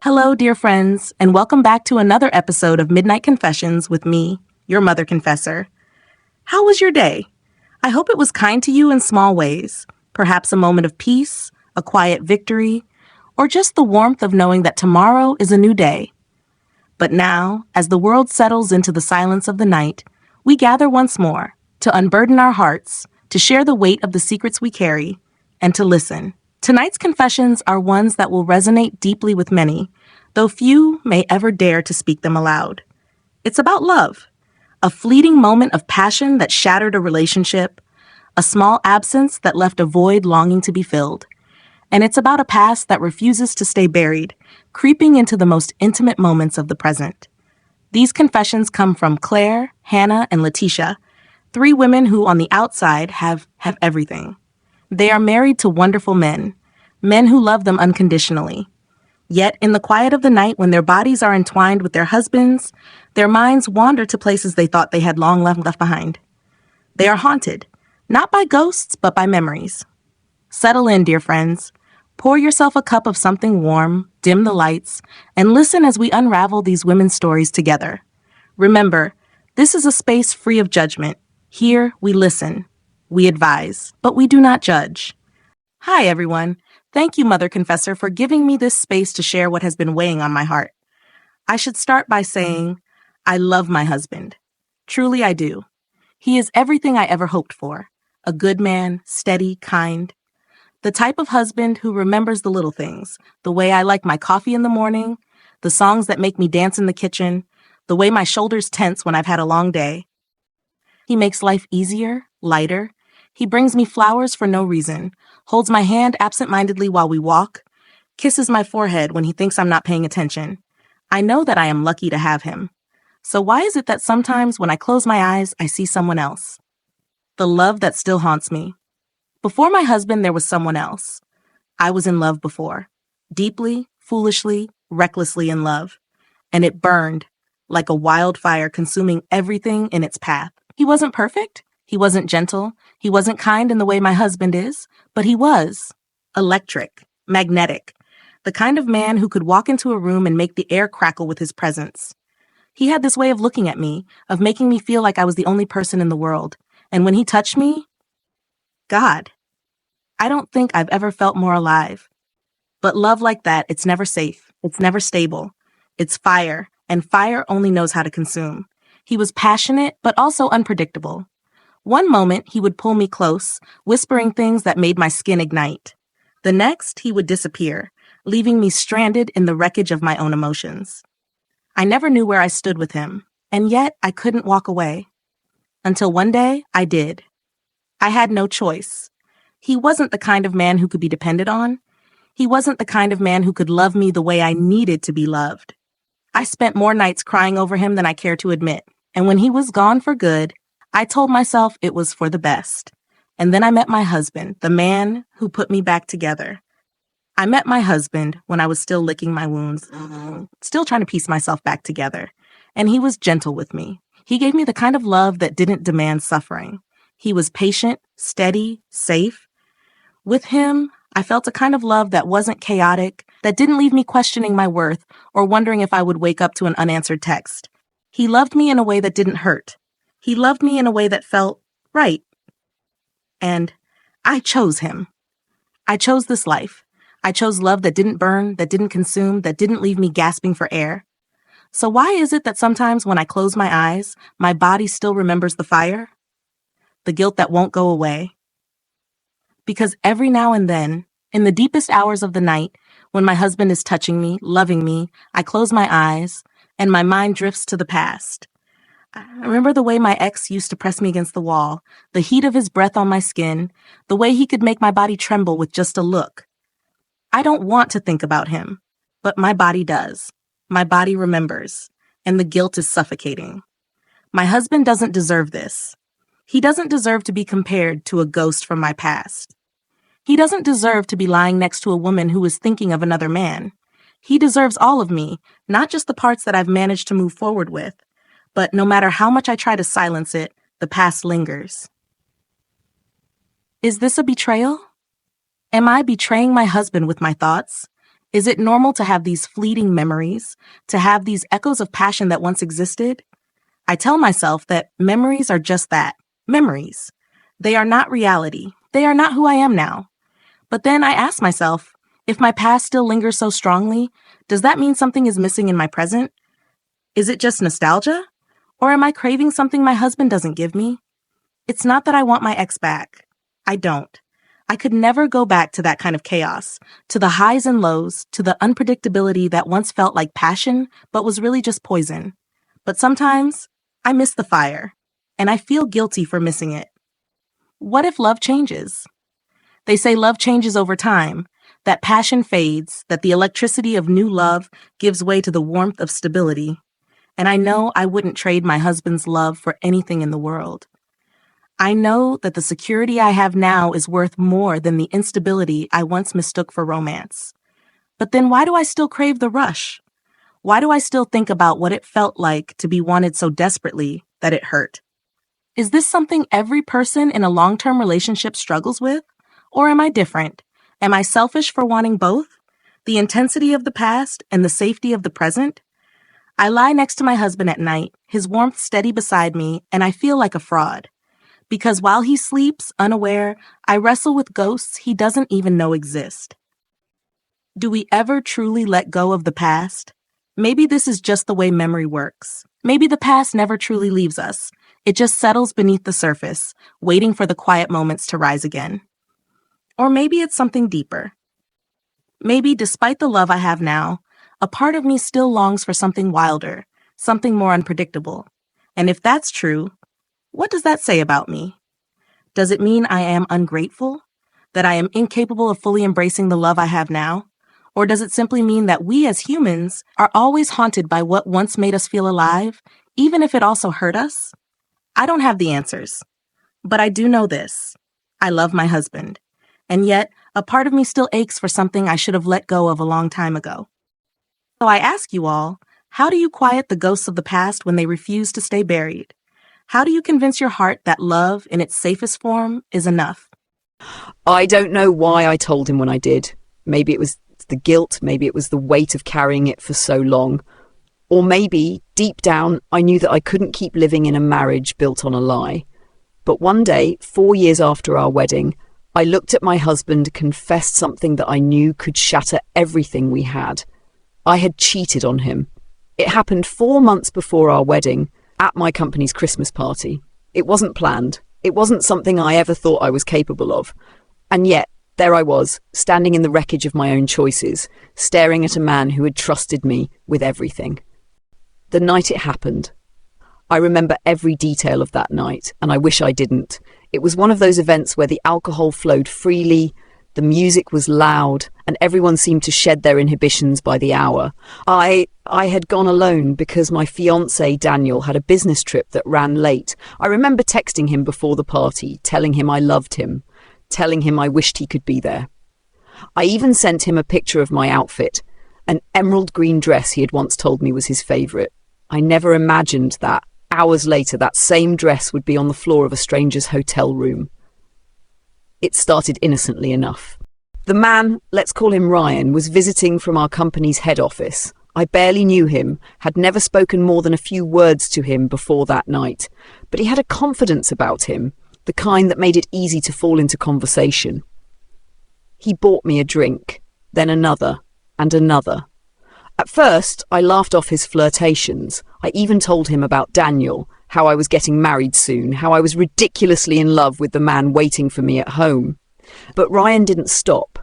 Hello, dear friends, and welcome back to another episode of Midnight Confessions with me, your mother confessor. How was your day? I hope it was kind to you in small ways, perhaps a moment of peace, a quiet victory, or just the warmth of knowing that tomorrow is a new day. But now, as the world settles into the silence of the night, we gather once more to unburden our hearts, to share the weight of the secrets we carry, and to listen. Tonight's confessions are ones that will resonate deeply with many, though few may ever dare to speak them aloud. It's about love, a fleeting moment of passion that shattered a relationship, a small absence that left a void longing to be filled. And it's about a past that refuses to stay buried, creeping into the most intimate moments of the present. These confessions come from Claire, Hannah, and Letitia, three women who on the outside have everything. They are married to wonderful men who love them unconditionally. Yet, in the quiet of the night when their bodies are entwined with their husbands, their minds wander to places they thought they had long left behind. They are haunted, not by ghosts, but by memories. Settle in, dear friends. Pour yourself a cup of something warm, dim the lights, and listen as we unravel these women's stories together. Remember, this is a space free of judgment. Here, we listen. We advise, but we do not judge. Hi, everyone. Thank you, Mother Confessor, for giving me this space to share what has been weighing on my heart. I should start by saying, I love my husband. Truly, I do. He is everything I ever hoped for. A good man, steady, kind. The type of husband who remembers the little things, the way I like my coffee in the morning, the songs that make me dance in the kitchen, the way my shoulders tense when I've had a long day. He makes life easier, lighter. He brings me flowers for no reason, holds my hand absent-mindedly while we walk, kisses my forehead when he thinks I'm not paying attention. I know that I am lucky to have him. So why is it that sometimes when I close my eyes, I see someone else? The love that still haunts me. Before my husband, there was someone else. I was in love before. Deeply, foolishly, recklessly in love. And it burned like a wildfire consuming everything in its path. He wasn't perfect. He wasn't gentle. He wasn't kind in the way my husband is, but he was electric, magnetic, the kind of man who could walk into a room and make the air crackle with his presence. He had this way of looking at me, of making me feel like I was the only person in the world. And when he touched me, God, I don't think I've ever felt more alive. But love like that, it's never safe. It's never stable. It's fire, and fire only knows how to consume. He was passionate, but also unpredictable. One moment, he would pull me close, whispering things that made my skin ignite. The next, he would disappear, leaving me stranded in the wreckage of my own emotions. I never knew where I stood with him, and yet I couldn't walk away. Until one day, I did. I had no choice. He wasn't the kind of man who could be depended on. He wasn't the kind of man who could love me the way I needed to be loved. I spent more nights crying over him than I care to admit, and when he was gone for good, I told myself it was for the best. And then I met my husband, the man who put me back together. I met my husband when I was still licking my wounds, still trying to piece myself back together. And he was gentle with me. He gave me the kind of love that didn't demand suffering. He was patient, steady, safe. With him, I felt a kind of love that wasn't chaotic, that didn't leave me questioning my worth or wondering if I would wake up to an unanswered text. He loved me in a way that didn't hurt. He loved me in a way that felt right. And I chose him. I chose this life. I chose love that didn't burn, that didn't consume, that didn't leave me gasping for air. So why is it that sometimes when I close my eyes, my body still remembers the fire? The guilt that won't go away. Because every now and then, in the deepest hours of the night, when my husband is touching me, loving me, I close my eyes, and my mind drifts to the past. I remember the way my ex used to press me against the wall, the heat of his breath on my skin, the way he could make my body tremble with just a look. I don't want to think about him, but my body does. My body remembers, and the guilt is suffocating. My husband doesn't deserve this. He doesn't deserve to be compared to a ghost from my past. He doesn't deserve to be lying next to a woman who is thinking of another man. He deserves all of me, not just the parts that I've managed to move forward with. But no matter how much I try to silence it, the past lingers. Is this a betrayal? Am I betraying my husband with my thoughts? Is it normal to have these fleeting memories, to have these echoes of passion that once existed? I tell myself that memories are just that, memories. They are not reality. They are not who I am now. But then I ask myself, if my past still lingers so strongly, does that mean something is missing in my present? Is it just nostalgia? Or am I craving something my husband doesn't give me? It's not that I want my ex back. I don't. I could never go back to that kind of chaos, to the highs and lows, to the unpredictability that once felt like passion, but was really just poison. But sometimes, I miss the fire, and I feel guilty for missing it. What if love changes? They say love changes over time, that passion fades, that the electricity of new love gives way to the warmth of stability. And I know I wouldn't trade my husband's love for anything in the world. I know that the security I have now is worth more than the instability I once mistook for romance. But then why do I still crave the rush? Why do I still think about what it felt like to be wanted so desperately that it hurt? Is this something every person in a long-term relationship struggles with? Or am I different? Am I selfish for wanting both? The intensity of the past and the safety of the present? I lie next to my husband at night, his warmth steady beside me, and I feel like a fraud. Because while he sleeps, unaware, I wrestle with ghosts he doesn't even know exist. Do we ever truly let go of the past? Maybe this is just the way memory works. Maybe the past never truly leaves us. It just settles beneath the surface, waiting for the quiet moments to rise again. Or maybe it's something deeper. Maybe, despite the love I have now, a part of me still longs for something wilder, something more unpredictable. And if that's true, what does that say about me? Does it mean I am ungrateful? That I am incapable of fully embracing the love I have now? Or does it simply mean that we as humans are always haunted by what once made us feel alive, even if it also hurt us? I don't have the answers. But I do know this. I love my husband. And yet, a part of me still aches for something I should have let go of a long time ago. So I ask you all, how do you quiet the ghosts of the past when they refuse to stay buried? How do you convince your heart that love, in its safest form, is enough? I don't know why I told him when I did. Maybe it was the guilt, maybe it was the weight of carrying it for so long. Or maybe, deep down, I knew that I couldn't keep living in a marriage built on a lie. But one day, 4 years after our wedding, I looked at my husband, confessed something that I knew could shatter everything we had. I had cheated on him. It happened 4 months before our wedding, at my company's Christmas party. It wasn't planned. It wasn't something I ever thought I was capable of. And yet, there I was, standing in the wreckage of my own choices, staring at a man who had trusted me with everything. The night it happened, I remember every detail of that night, and I wish I didn't. It was one of those events where the alcohol flowed freely, the music was loud, and everyone seemed to shed their inhibitions by the hour. I had gone alone because my fiancé, Daniel, had a business trip that ran late. I remember texting him before the party, telling him I loved him, telling him I wished he could be there. I even sent him a picture of my outfit, an emerald green dress he had once told me was his favourite. I never imagined that, hours later, that same dress would be on the floor of a stranger's hotel room. It started innocently enough. The man, let's call him Ryan, was visiting from our company's head office. I barely knew him, had never spoken more than a few words to him before that night, but he had a confidence about him, the kind that made it easy to fall into conversation. He bought me a drink, then another, and another. At first, I laughed off his flirtations. I even told him about Daniel, how I was getting married soon, how I was ridiculously in love with the man waiting for me at home. But Ryan didn't stop.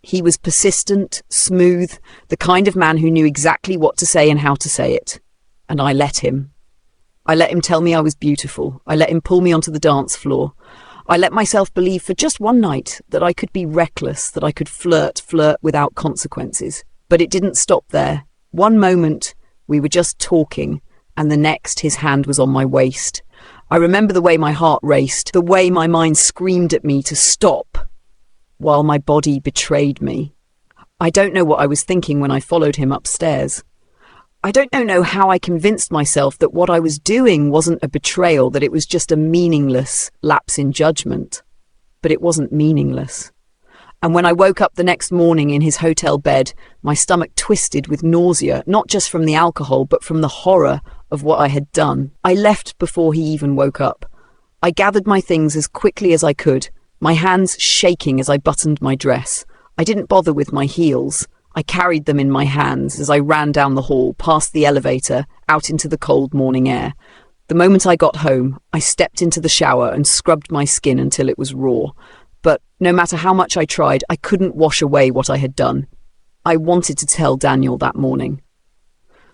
He was persistent, smooth, the kind of man who knew exactly what to say and how to say it. And I let him. I let him tell me I was beautiful. I let him pull me onto the dance floor. I let myself believe for just one night that I could be reckless, that I could flirt without consequences. But it didn't stop there. One moment, we were just talking, and the next, his hand was on my waist. I remember the way my heart raced, the way my mind screamed at me to stop, while my body betrayed me. I don't know what I was thinking when I followed him upstairs. I don't know how I convinced myself that what I was doing wasn't a betrayal, that it was just a meaningless lapse in judgment. But it wasn't meaningless. And when I woke up the next morning in his hotel bed, my stomach twisted with nausea, not just from the alcohol, but from the horror of what I had done. I left before he even woke up. I gathered my things as quickly as I could, my hands shaking as I buttoned my dress. I didn't bother with my heels. I carried them in my hands as I ran down the hall, past the elevator, out into the cold morning air. The moment I got home, I stepped into the shower and scrubbed my skin until it was raw. But no matter how much I tried, I couldn't wash away what I had done. I wanted to tell Daniel that morning.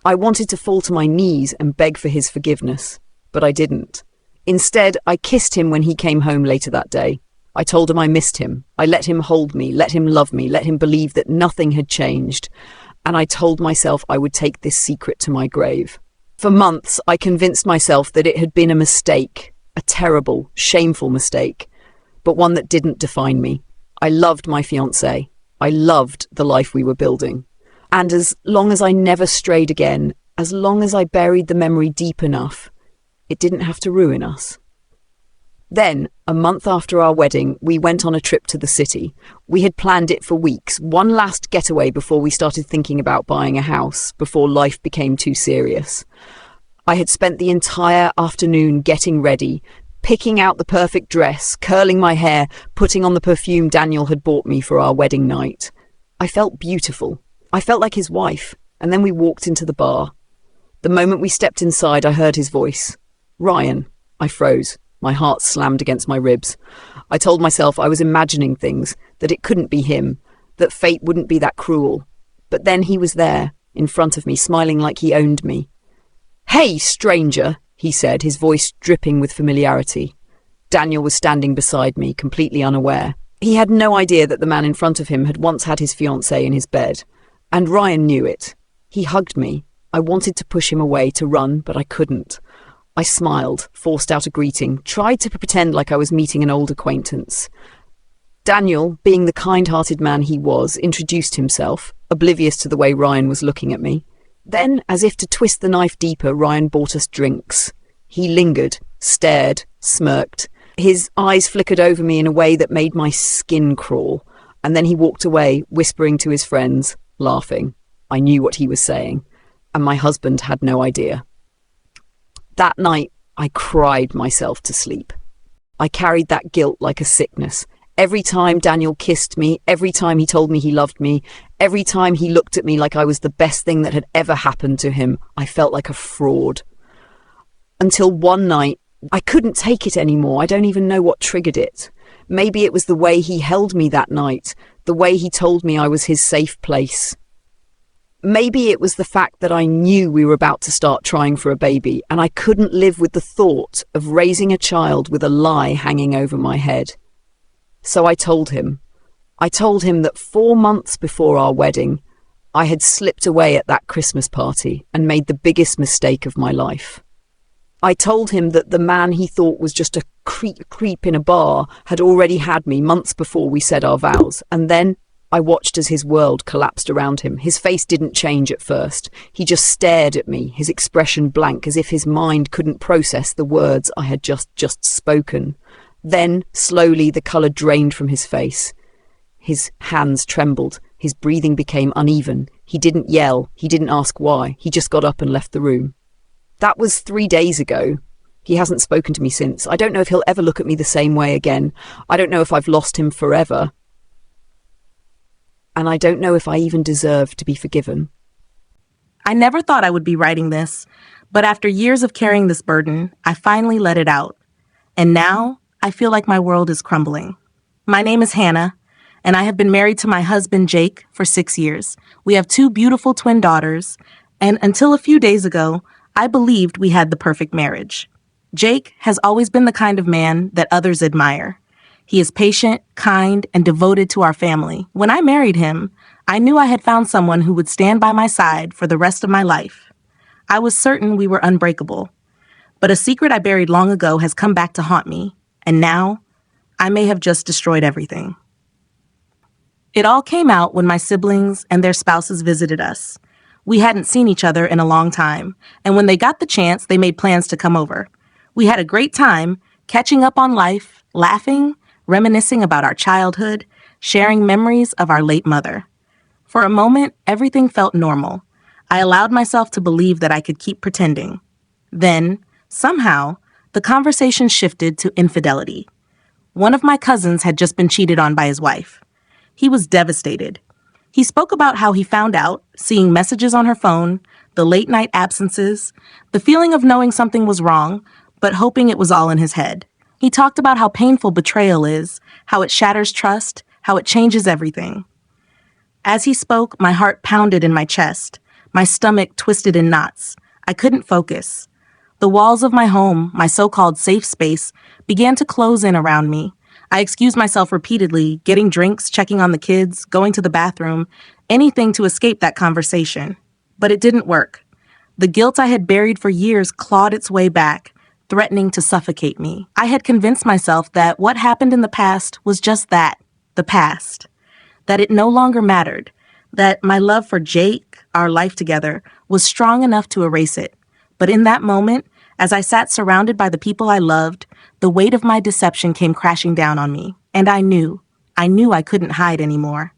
I wanted to fall to my knees and beg for his forgiveness, but I didn't. Instead, I kissed him when he came home later that day. I told him I missed him. I let him hold me, let him love me, let him believe that nothing had changed. And I told myself I would take this secret to my grave. For months, I convinced myself that it had been a mistake, a terrible, shameful mistake, but one that didn't define me. I loved my fiancé. I loved the life we were building. And as long as I never strayed again, as long as I buried the memory deep enough, it didn't have to ruin us. Then, a month after our wedding, we went on a trip to the city. We had planned it for weeks, one last getaway before we started thinking about buying a house, before life became too serious. I had spent the entire afternoon getting ready, picking out the perfect dress, curling my hair, putting on the perfume Daniel had bought me for our wedding night. I felt beautiful. I felt like his wife. And then we walked into the bar. The moment we stepped inside, I heard his voice. "Ryan." I froze. My heart slammed against my ribs. I told myself I was imagining things, that it couldn't be him, that fate wouldn't be that cruel. But then he was there, in front of me, smiling like he owned me. "Hey, stranger," he said, his voice dripping with familiarity. Daniel was standing beside me, completely unaware. He had no idea that the man in front of him had once had his fiancée in his bed. And Ryan knew it. He hugged me. I wanted to push him away, to run, but I couldn't. I smiled, forced out a greeting, tried to pretend like I was meeting an old acquaintance. Daniel, being the kind-hearted man he was, introduced himself, oblivious to the way Ryan was looking at me. Then, as if to twist the knife deeper, Ryan bought us drinks. He lingered, stared, smirked. His eyes flickered over me in a way that made my skin crawl. And then he walked away, whispering to his friends, laughing. I knew what he was saying, and my husband had no idea. That night, I cried myself to sleep. I carried that guilt like a sickness. Every time Daniel kissed me, every time he told me he loved me, every time he looked at me like I was the best thing that had ever happened to him, I felt like a fraud. Until one night, I couldn't take it anymore. I don't even know what triggered it. Maybe it was the way he held me that night, the way he told me I was his safe place. Maybe it was the fact that I knew we were about to start trying for a baby, and I couldn't live with the thought of raising a child with a lie hanging over my head. So I told him. I told him that 4 months before our wedding, I had slipped away at that Christmas party and made the biggest mistake of my life. I told him that the man he thought was just a creep in a bar had already had me months before we said our vows, and then I watched as his world collapsed around him. His face didn't change at first. He just stared at me, his expression blank, as if his mind couldn't process the words I had just spoken. Then, slowly, the colour drained from his face. His hands trembled. His breathing became uneven. He didn't yell. He didn't ask why. He just got up and left the room. That was 3 days ago. He hasn't spoken to me since. I don't know if he'll ever look at me the same way again. I don't know if I've lost him forever. And I don't know if I even deserve to be forgiven. I never thought I would be writing this, but after years of carrying this burden, I finally let it out. And now, I feel like my world is crumbling. My name is Hannah, and I have been married to my husband, Jake, for 6 years. We have 2 beautiful twin daughters, and until a few days ago, I believed we had the perfect marriage. Jake has always been the kind of man that others admire. He is patient, kind, and devoted to our family. When I married him, I knew I had found someone who would stand by my side for the rest of my life. I was certain we were unbreakable. But a secret I buried long ago has come back to haunt me, and now I may have just destroyed everything. It all came out when my siblings and their spouses visited us. We hadn't seen each other in a long time, and when they got the chance, they made plans to come over. We had a great time, catching up on life, laughing, reminiscing about our childhood, sharing memories of our late mother. For a moment, everything felt normal. I allowed myself to believe that I could keep pretending. Then, somehow, the conversation shifted to infidelity. One of my cousins had just been cheated on by his wife. He was devastated. He spoke about how he found out, seeing messages on her phone, the late night absences, the feeling of knowing something was wrong, but hoping it was all in his head. He talked about how painful betrayal is, how it shatters trust, how it changes everything. As he spoke, my heart pounded in my chest. My stomach twisted in knots. I couldn't focus. The walls of my home, my so-called safe space, began to close in around me. I excused myself repeatedly, getting drinks, checking on the kids, going to the bathroom, anything to escape that conversation. But it didn't work. The guilt I had buried for years clawed its way back, threatening to suffocate me. I had convinced myself that what happened in the past was just that, the past. That it no longer mattered. That my love for Jake, our life together, was strong enough to erase it. But in that moment, as I sat surrounded by the people I loved, the weight of my deception came crashing down on me, and I knew I couldn't hide anymore.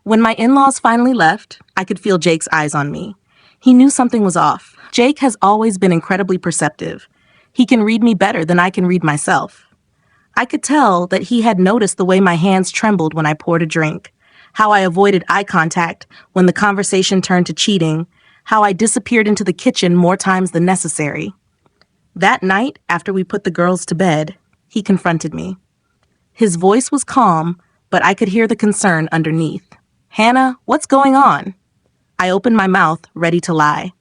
When my in-laws finally left, I could feel Jake's eyes on me. He knew something was off. Jake has always been incredibly perceptive. He can read me better than I can read myself. I could tell that he had noticed the way my hands trembled when I poured a drink, how I avoided eye contact when the conversation turned to cheating, how I disappeared into the kitchen more times than necessary. That night, after we put the girls to bed, he confronted me. His voice was calm, but I could hear the concern underneath. "Hannah, what's going on?" I opened my mouth, ready to lie.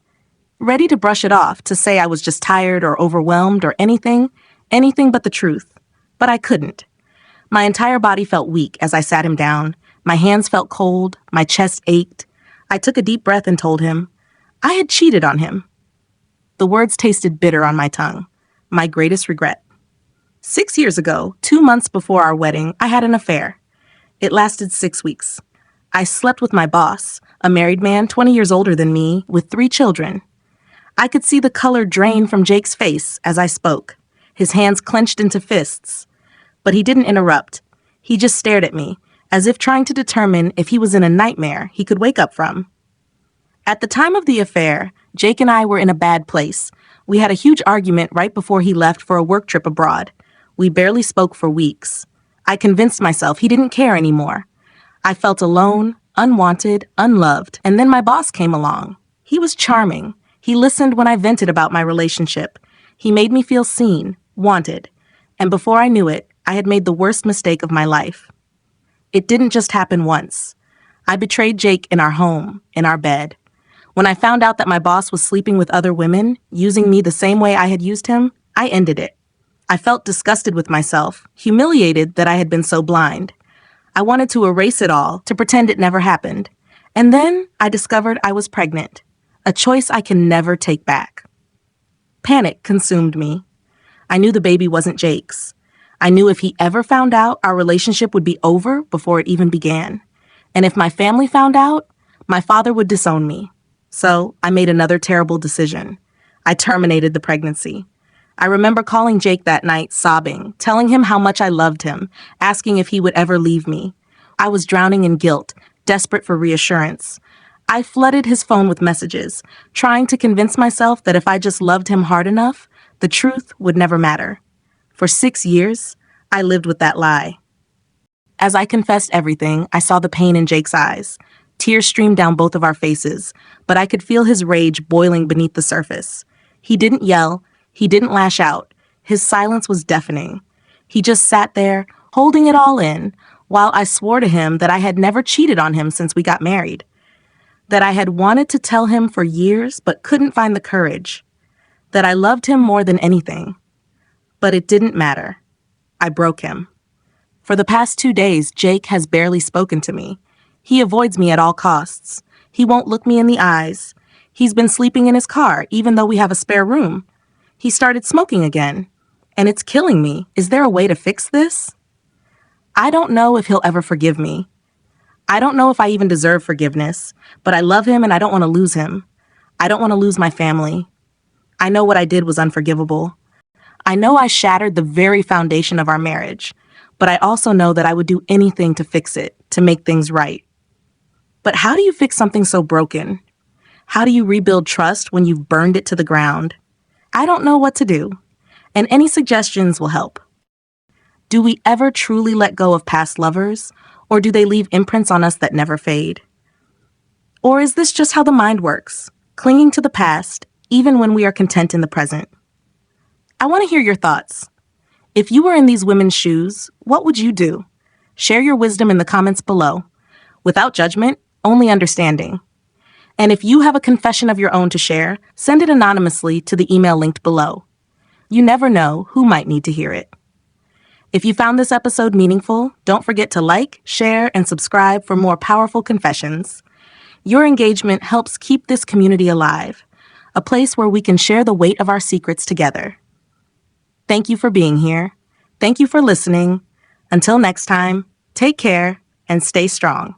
Ready to brush it off, to say I was just tired or overwhelmed or anything but the truth. But I couldn't. My entire body felt weak as I sat him down. My hands felt cold, my chest ached. I took a deep breath and told him I had cheated on him. The words tasted bitter on my tongue. My greatest regret. 6 years ago, 2 months before our wedding, I had an affair. It lasted 6 weeks. I slept with my boss, a married man 20 years older than me, with 3 children. I could see the color drain from Jake's face as I spoke, his hands clenched into fists. But he didn't interrupt. He just stared at me, as if trying to determine if he was in a nightmare he could wake up from. At the time of the affair, Jake and I were in a bad place. We had a huge argument right before he left for a work trip abroad. We barely spoke for weeks. I convinced myself he didn't care anymore. I felt alone, unwanted, unloved, and then my boss came along. He was charming. He listened when I vented about my relationship. He made me feel seen, wanted, and before I knew it, I had made the worst mistake of my life. It didn't just happen once. I betrayed Jake in our home, in our bed. When I found out that my boss was sleeping with other women, using me the same way I had used him, I ended it. I felt disgusted with myself, humiliated that I had been so blind. I wanted to erase it all, to pretend it never happened. And then I discovered I was pregnant, a choice I can never take back. Panic consumed me. I knew the baby wasn't Jake's. I knew if he ever found out, our relationship would be over before it even began. And if my family found out, my father would disown me. So I made another terrible decision. I terminated the pregnancy. I remember calling Jake that night, sobbing, telling him how much I loved him, asking if he would ever leave me. I was drowning in guilt, desperate for reassurance. I flooded his phone with messages, trying to convince myself that if I just loved him hard enough, the truth would never matter. For 6 years, I lived with that lie. As I confessed everything, I saw the pain in Jake's eyes. Tears streamed down both of our faces, but I could feel his rage boiling beneath the surface. He didn't yell. He didn't lash out. His silence was deafening. He just sat there, holding it all in, while I swore to him that I had never cheated on him since we got married. That I had wanted to tell him for years but couldn't find the courage. That I loved him more than anything. But it didn't matter. I broke him. For the past 2 days, Jake has barely spoken to me. He avoids me at all costs. He won't look me in the eyes. He's been sleeping in his car, even though we have a spare room. He started smoking again. And it's killing me. Is there a way to fix this? I don't know if he'll ever forgive me. I don't know if I even deserve forgiveness, but I love him and I don't want to lose him. I don't want to lose my family. I know what I did was unforgivable. I know I shattered the very foundation of our marriage, but I also know that I would do anything to fix it, to make things right. But how do you fix something so broken? How do you rebuild trust when you've burned it to the ground? I don't know what to do, and any suggestions will help. Do we ever truly let go of past lovers, or do they leave imprints on us that never fade? Or is this just how the mind works, clinging to the past, even when we are content in the present? I want to hear your thoughts. If you were in these women's shoes, what would you do? Share your wisdom in the comments below. Without judgment, only understanding. And if you have a confession of your own to share, send it anonymously to the email linked below. You never know who might need to hear it. If you found this episode meaningful, don't forget to like, share, and subscribe for more powerful confessions. Your engagement helps keep this community alive, a place where we can share the weight of our secrets together. Thank you for being here. Thank you for listening. Until next time, take care and stay strong.